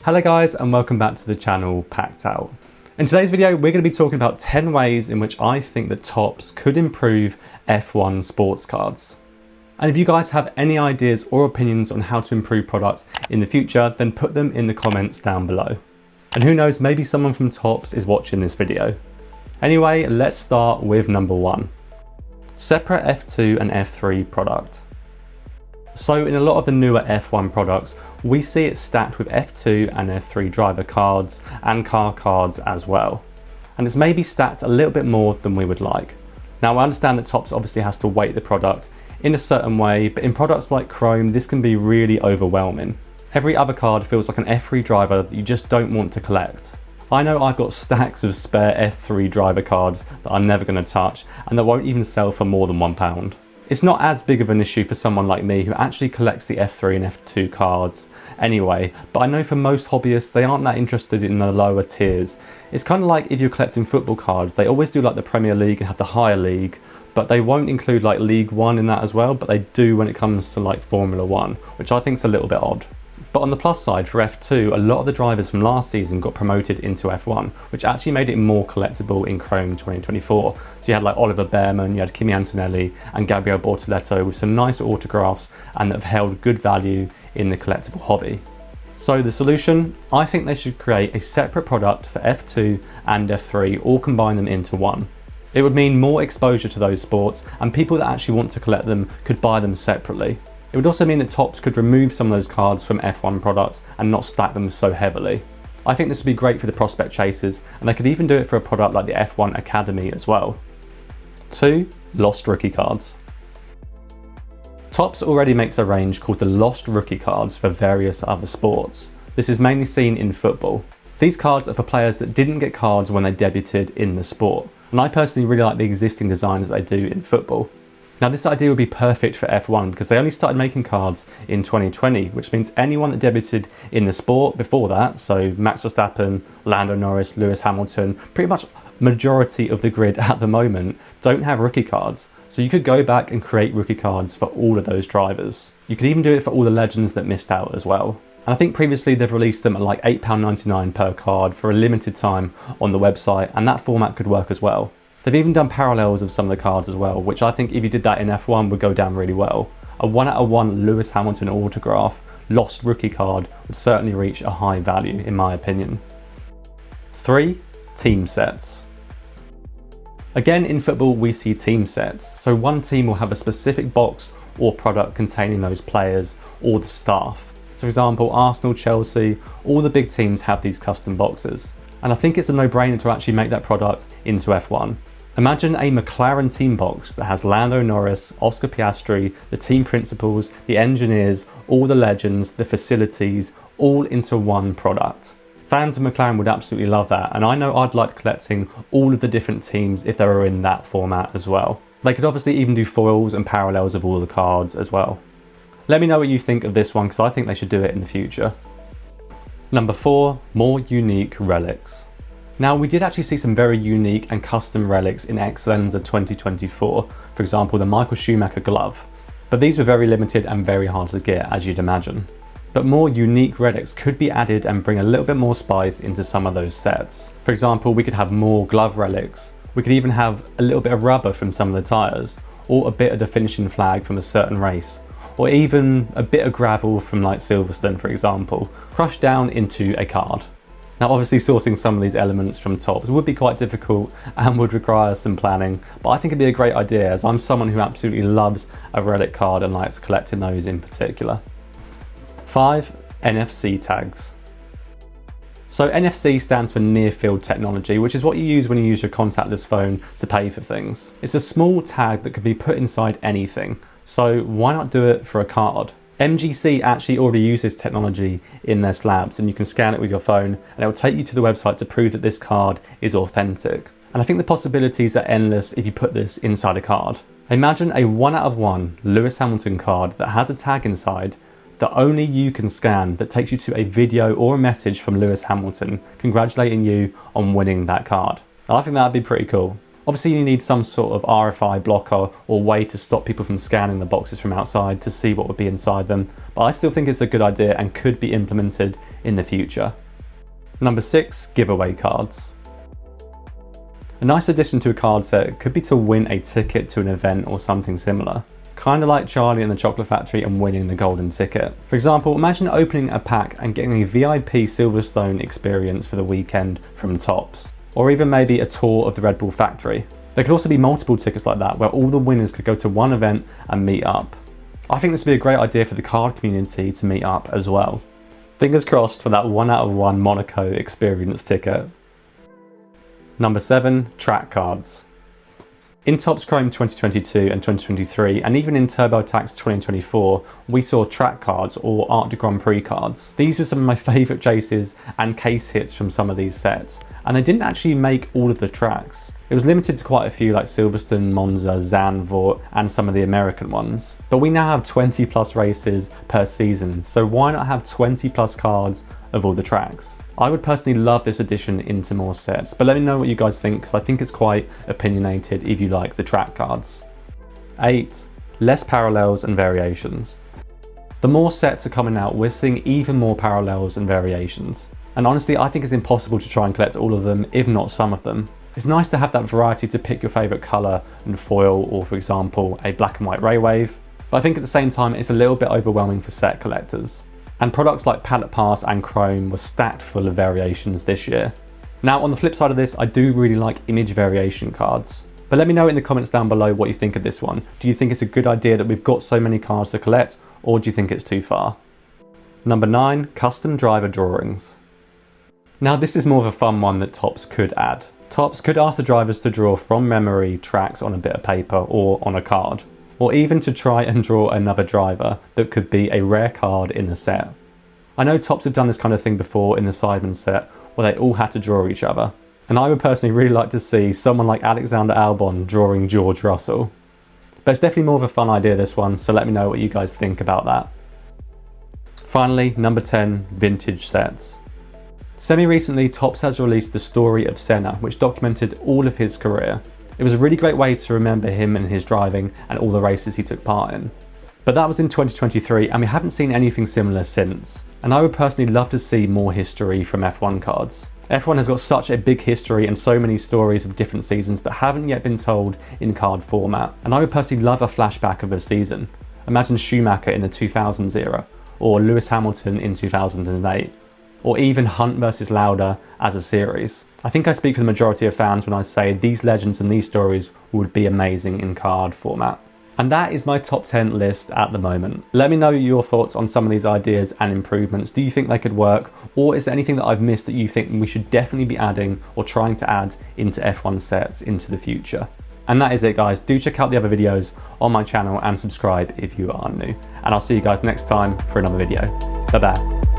Hello guys and welcome back to the channel Packed Out. In today's video we're going to be talking about 10 ways in which I think that Topps could improve F1 sports cards. And if you guys have any ideas or opinions on how to improve products in the future, then put them in the comments down below. And who knows, maybe someone from Topps is watching this video. Anyway, let's start with number 1. Separate F2 and F3 product. So in a lot of the newer F1 products, we see it stacked with F2 and F3 driver cards and car cards as well. And it's maybe stacked a little bit more than we would like. Now I understand that Topps obviously has to weight the product in a certain way, but in products like Chrome, this can be really overwhelming. Every other card feels like an F3 driver that you just don't want to collect. I know I've got stacks of spare F3 driver cards that I'm never going to touch and that won't even sell for more than £1. It's not as big of an issue for someone like me who actually collects the F3 and F2 cards anyway, but I know for most hobbyists they aren't that interested in the lower tiers. It's kind of like if you're collecting football cards, they always do like the Premier League and have the higher league, but they won't include like League One in that as well, but they do when it comes to like Formula One, which I think is a little bit odd. But on the plus side for F2, a lot of the drivers from last season got promoted into F1, which actually made it more collectible in Chrome 2024. So you had like Oliver Behrman, you had Kimi Antonelli and Gabriel Bortoleto with some nice autographs and that have held good value in the collectible hobby. So the solution, I think they should create a separate product for F2 and F3, or combine them into one. It would mean more exposure to those sports, and people that actually want to collect them could buy them separately. It would also mean that Topps could remove some of those cards from F1 products and not stack them so heavily. I think this would be great for the prospect chasers, and they could even do it for a product like the F1 Academy as well. 2. Lost rookie cards. Topps already makes a range called the Lost Rookie cards for various other sports. This is mainly seen in football. These cards are for players that didn't get cards when they debuted in the sport, and I personally really like the existing designs that they do in football. Now this idea would be perfect for F1 because they only started making cards in 2020, which means anyone that debuted in the sport before that, so Max Verstappen, Lando Norris, Lewis Hamilton, pretty much majority of the grid at the moment don't have rookie cards. So you could go back and create rookie cards for all of those drivers. You could even do it for all the legends that missed out as well. And I think previously they've released them at like £8.99 per card for a limited time on the website, and that format could work as well. They've even done parallels of some of the cards as well, which I think if you did that in F1 would go down really well. A 1/1 Lewis Hamilton autograph lost rookie card would certainly reach a high value in my opinion. 3. Team sets. Again in football we see team sets, so one team will have a specific box or product containing those players or the staff. So for example, Arsenal, Chelsea, all the big teams have these custom boxes. And I think it's a no-brainer to actually make that product into F1. Imagine a McLaren team box that has Lando Norris, Oscar Piastri, the team principals, the engineers, all the legends, the facilities, all into one product. Fans of McLaren would absolutely love that, and I know I'd like collecting all of the different teams if they were in that format as well. They could obviously even do foils and parallels of all the cards as well. Let me know what you think of this one because I think they should do it in the future. Number 4, more unique relics. Now we did actually see some very unique and custom relics in X-Lenser 2024, for example the Michael Schumacher glove, but these were very limited and very hard to get as you'd imagine. But more unique relics could be added and bring a little bit more spice into some of those sets. For example, we could have more glove relics, we could even have a little bit of rubber from some of the tyres, or a bit of the finishing flag from a certain race, or even a bit of gravel from like Silverstone for example, crushed down into a card. Now obviously sourcing some of these elements from Topps would be quite difficult and would require some planning, but I think it'd be a great idea as I'm someone who absolutely loves a relic card and likes collecting those in particular. 5. NFC Tags. So NFC stands for Near Field Technology, which is what you use when you use your contactless phone to pay for things. It's a small tag that can be put inside anything, so why not do it for a card? MGC actually already uses technology in their slabs, and you can scan it with your phone and it will take you to the website to prove that this card is authentic. And I think the possibilities are endless if you put this inside a card. Imagine a 1/1 Lewis Hamilton card that has a tag inside that only you can scan, that takes you to a video or a message from Lewis Hamilton congratulating you on winning that card. I think that'd be pretty cool. Obviously you need some sort of RFI blocker or way to stop people from scanning the boxes from outside to see what would be inside them, but I still think it's a good idea and could be implemented in the future. Number 6, giveaway cards. A nice addition to a card set could be to win a ticket to an event or something similar. Kind of like Charlie in the Chocolate Factory and winning the golden ticket. For example, imagine opening a pack and getting a VIP Silverstone experience for the weekend from Topps. Or even maybe a tour of the Red Bull factory. There could also be multiple tickets like that where all the winners could go to one event and meet up. I think this would be a great idea for the card community to meet up as well. Fingers crossed for that 1 out of 1 Monaco experience ticket. Number 7, track cards. In Topps Chrome 2022 and 2023, and even in TurboTax 2024, we saw track cards or Arc de Grand Prix cards. These were some of my favourite chases and case hits from some of these sets, and they didn't actually make all of the tracks. It was limited to quite a few like Silverstone, Monza, Zandvoort, and some of the American ones. But we now have 20 plus races per season, so why not have 20 plus cards of all the tracks? I would personally love this addition into more sets, but let me know what you guys think, because I think it's quite opinionated if you like the track cards. 8, less parallels and variations. The more sets are coming out, we're seeing even more parallels and variations. And honestly, I think it's impossible to try and collect all of them, if not some of them. It's nice to have that variety to pick your favourite colour and foil, or for example, a black and white ray wave, but I think at the same time it's a little bit overwhelming for set collectors. And products like Palette Pass and Chrome were stacked full of variations this year. Now on the flip side of this, I do really like image variation cards. But let me know in the comments down below what you think of this one. Do you think it's a good idea that we've got so many cards to collect, or do you think it's too far? Number 9, custom driver drawings. Now this is more of a fun one that Topps could add. Topps could ask the drivers to draw from memory tracks on a bit of paper or on a card. Or even to try and draw another driver that could be a rare card in a set. I know Topps have done this kind of thing before in the Sidemen set where they all had to draw each other. And I would personally really like to see someone like Alexander Albon drawing George Russell. But it's definitely more of a fun idea, this one, so let me know what you guys think about that. Finally, number 10, vintage sets. Semi-recently, Topps has released the story of Senna, which documented all of his career. It was a really great way to remember him and his driving and all the races he took part in. But that was in 2023 and we haven't seen anything similar since. And I would personally love to see more history from F1 cards. F1 has got such a big history and so many stories of different seasons that haven't yet been told in card format. And I would personally love a flashback of a season. Imagine Schumacher in the 2000s era, or Lewis Hamilton in 2008. Or even Hunt versus Lauda as a series. I think I speak for the majority of fans when I say these legends and these stories would be amazing in card format. And that is my top 10 list at the moment. Let me know your thoughts on some of these ideas and improvements. Do you think they could work? Or is there anything that I've missed that you think we should definitely be adding or trying to add into F1 sets into the future? And that is it, guys. Do check out the other videos on my channel and subscribe if you are new. And I'll see you guys next time for another video. Bye bye.